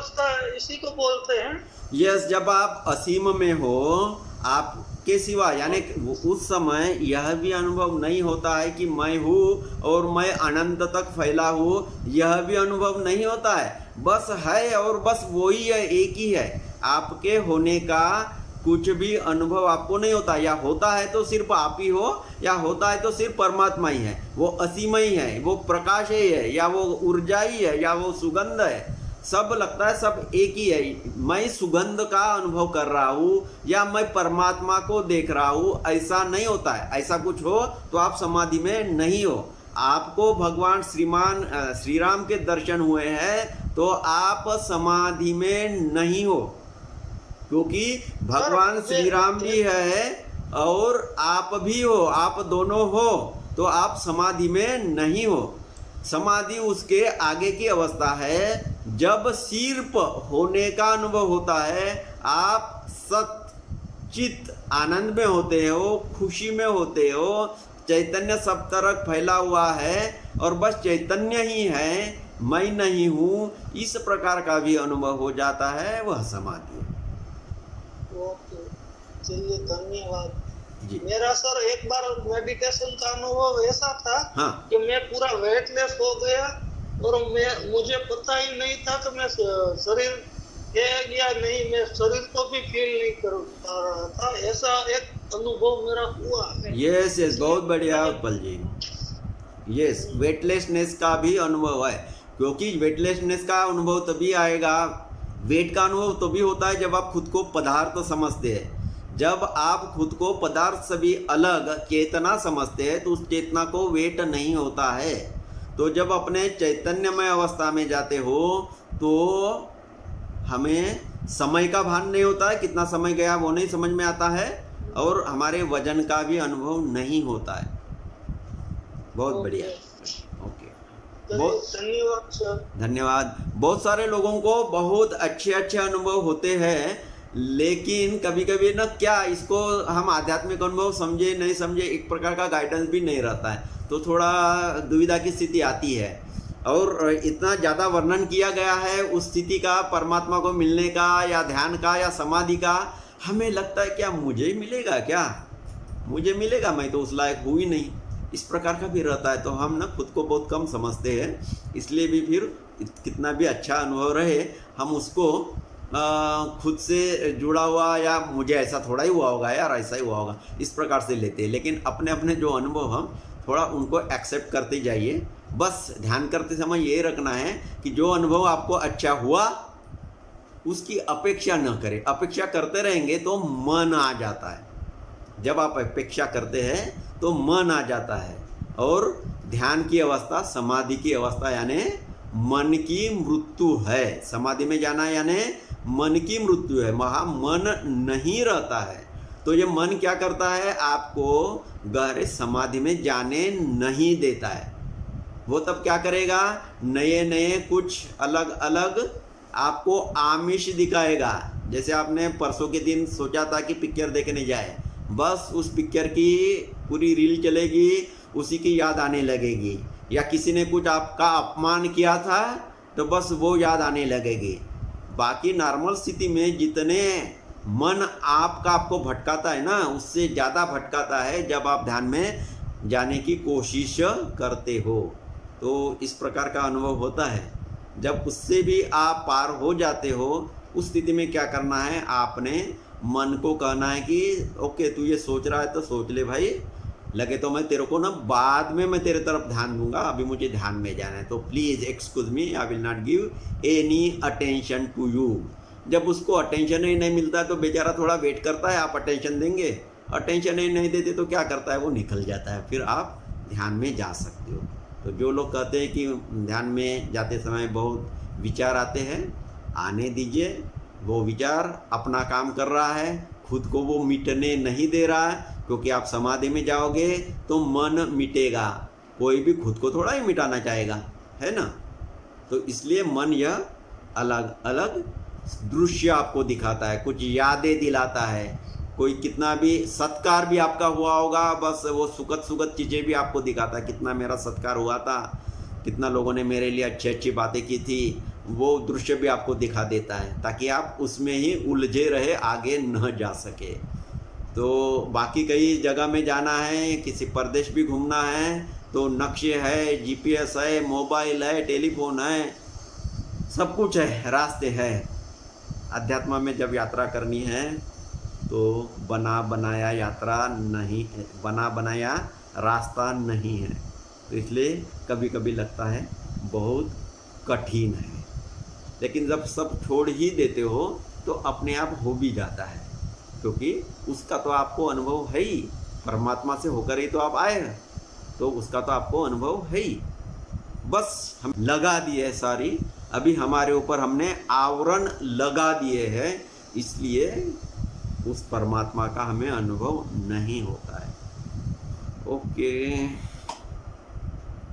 अवस्था इसी को बोलते हैं। यस, जब आप असीम में हो, आपके सिवा यानी उस समय यह भी अनुभव नहीं होता है कि मैं हूँ और मैं अनंत तक फैला हूँ, यह भी अनुभव नहीं होता है। बस है और बस वही है, एक ही है। आपके होने का कुछ भी अनुभव आपको नहीं होता, या होता है तो सिर्फ आप ही हो, या होता है तो सिर्फ परमात्मा ही है। वो असीम ही है, वो प्रकाश ही है, या वो ऊर्जा ही है, या वो सुगंध है। सब लगता है सब एक ही है। मैं सुगंध का अनुभव कर रहा हूँ या मैं परमात्मा को देख रहा हूँ, ऐसा नहीं होता है। ऐसा कुछ हो तो आप समाधि में नहीं हो। आपको भगवान श्री राम के दर्शन हुए हैं तो आप समाधि में नहीं हो, क्योंकि भगवान श्री राम भी है और आप भी हो, आप दोनों हो, तो आप समाधि में नहीं हो। समाधि उसके आगे की अवस्था है जब सिर्फ होने का अनुभव होता है। आप सत चित आनंद में होते हो, खुशी में होते हो, चैतन्य सब तरफ फैला हुआ है और बस चैतन्य ही है, मैं नहीं हूँ, इस प्रकार का भी अनुभव हो जाता है, वह समाधि है। ओके, चलिए, धन्यवाद जी। मेरा सर एक बार मेडिटेशन का अनुभव ऐसा था हाँ। कि मैं पूरा वेटलेस हो गया और मुझे पता ही नहीं था कि मैं शरीर है या नहीं, मैं शरीर को भी फील नहीं कर पा रहा था। ऐसा एक अनुभव मेरा हुआ है। यस यस, बहुत बढ़िया उत्पल जी। यस, वेटलेसनेस का भी अनुभव है, क्योंकि वेटलेसनेस का अनुभव तभी आएगा, वेट का अनुभव तभी होता है जब आप खुद को पदार्थ समझते हैं। जब आप खुद को पदार्थ से भी अलग चेतना समझते हैं तो उस चेतना को वेट नहीं होता है। तो जब अपने चैतन्यमय अवस्था में जाते हो तो हमें समय का भान नहीं होता है, कितना समय गया वो नहीं समझ में आता है, और हमारे वजन का भी अनुभव नहीं होता है। बहुत बढ़िया, ओके, बहुत धन्यवाद सर। धन्यवाद। बहुत सारे लोगों को बहुत अच्छे अच्छे अनुभव होते हैं, लेकिन कभी कभी ना क्या इसको हम आध्यात्मिक अनुभव समझे नहीं समझे, एक प्रकार का गाइडेंस भी नहीं रहता है, तो थोड़ा दुविधा की स्थिति आती है। और इतना ज़्यादा वर्णन किया गया है उस स्थिति का, परमात्मा को मिलने का या ध्यान का या समाधि का, हमें लगता है क्या मुझे मिलेगा, क्या मुझे मिलेगा, मैं तो उस लायक हूँ ही नहीं, इस प्रकार का भी रहता है। तो हम ना खुद को बहुत कम समझते हैं, इसलिए भी फिर कितना भी अच्छा अनुभव रहे हम उसको खुद से जुड़ा हुआ या मुझे ऐसा थोड़ा ही हुआ होगा यार, ऐसा ही हुआ होगा, इस प्रकार से लेते हैं। लेकिन अपने अपने जो अनुभव हम थोड़ा उनको एक्सेप्ट करते जाइए। बस ध्यान करते समय ये रखना है कि जो अनुभव आपको अच्छा हुआ उसकी अपेक्षा न करें। अपेक्षा करते रहेंगे तो मन आ जाता है। जब आप अपेक्षा करते हैं तो मन आ जाता है, और ध्यान की अवस्था, समाधि की अवस्था यानी मन की मृत्यु है। समाधि में जाना यानी मन की मृत्यु है, वहाँ मन नहीं रहता है। तो ये मन क्या करता है, आपको गहरे समाधि में जाने नहीं देता है। वो तब क्या करेगा, नए नए कुछ अलग अलग आपको आमिष दिखाएगा। जैसे आपने परसों के दिन सोचा था कि पिक्चर देखने जाए, बस उस पिक्चर की पूरी रील चलेगी, उसी की याद आने लगेगी। या किसी ने कुछ आपका अपमान किया था तो बस वो याद आने लगेगी। बाकी नॉर्मल स्थिति में जितने मन आपको भटकाता है ना, उससे ज़्यादा भटकाता है जब आप ध्यान में जाने की कोशिश करते हो। तो इस प्रकार का अनुभव होता है। जब उससे भी आप पार हो जाते हो, उस स्थिति में क्या करना है, आपने मन को कहना है कि ओके तू ये सोच रहा है तो सोच ले भाई, लगे तो मैं तेरे को ना बाद में मैं तेरे तरफ ध्यान दूंगा, अभी मुझे ध्यान में जाना है, तो please excuse me, I will not give any attention to you. जब उसको अटेंशन ही नहीं मिलता तो बेचारा थोड़ा वेट करता है, आप अटेंशन देंगे, अटेंशन ही नहीं देते तो क्या करता है, वो निकल जाता है, फिर आप ध्यान में जा सकते हो। तो जो लोग कहते हैं कि ध्यान में जाते समय बहुत विचार आते हैं, आने दीजिए। वो विचार अपना काम कर रहा है, खुद को वो मिटने नहीं दे रहा है, क्योंकि आप समाधि में जाओगे तो मन मिटेगा। कोई भी खुद को थोड़ा ही मिटाना चाहेगा, है ना। तो इसलिए मन यह अलग अलग दृश्य आपको दिखाता है, कुछ यादें दिलाता है। कोई कितना भी सत्कार भी आपका हुआ होगा, बस वो सुखद सुखद चीज़ें भी आपको दिखाता है, कितना मेरा सत्कार हुआ था, कितना लोगों ने मेरे लिए अच्छी अच्छी बातें की थी, वो दृश्य भी आपको दिखा देता है, ताकि आप उसमें ही उलझे रहे, आगे न जा सके। तो बाकी कई जगह में जाना है, किसी प्रदेश भी घूमना है, तो नक्शे है, जीपीएस है, मोबाइल है, टेलीफोन है, सब कुछ है, रास्ते है। अध्यात्म में जब यात्रा करनी है तो बना बनाया यात्रा नहीं है, बना बनाया रास्ता नहीं है। तो इसलिए कभी कभी लगता है बहुत कठिन है, लेकिन जब सब छोड़ ही देते हो तो अपने आप हो भी जाता है, क्योंकि उसका तो आपको अनुभव है ही, परमात्मा से होकर ही तो आप आए हैं, तो उसका तो आपको अनुभव है ही। बस हम लगा दिए है सारी, अभी हमारे ऊपर हमने आवरण लगा दिए हैं, इसलिए उस परमात्मा का हमें अनुभव नहीं होता है। ओके।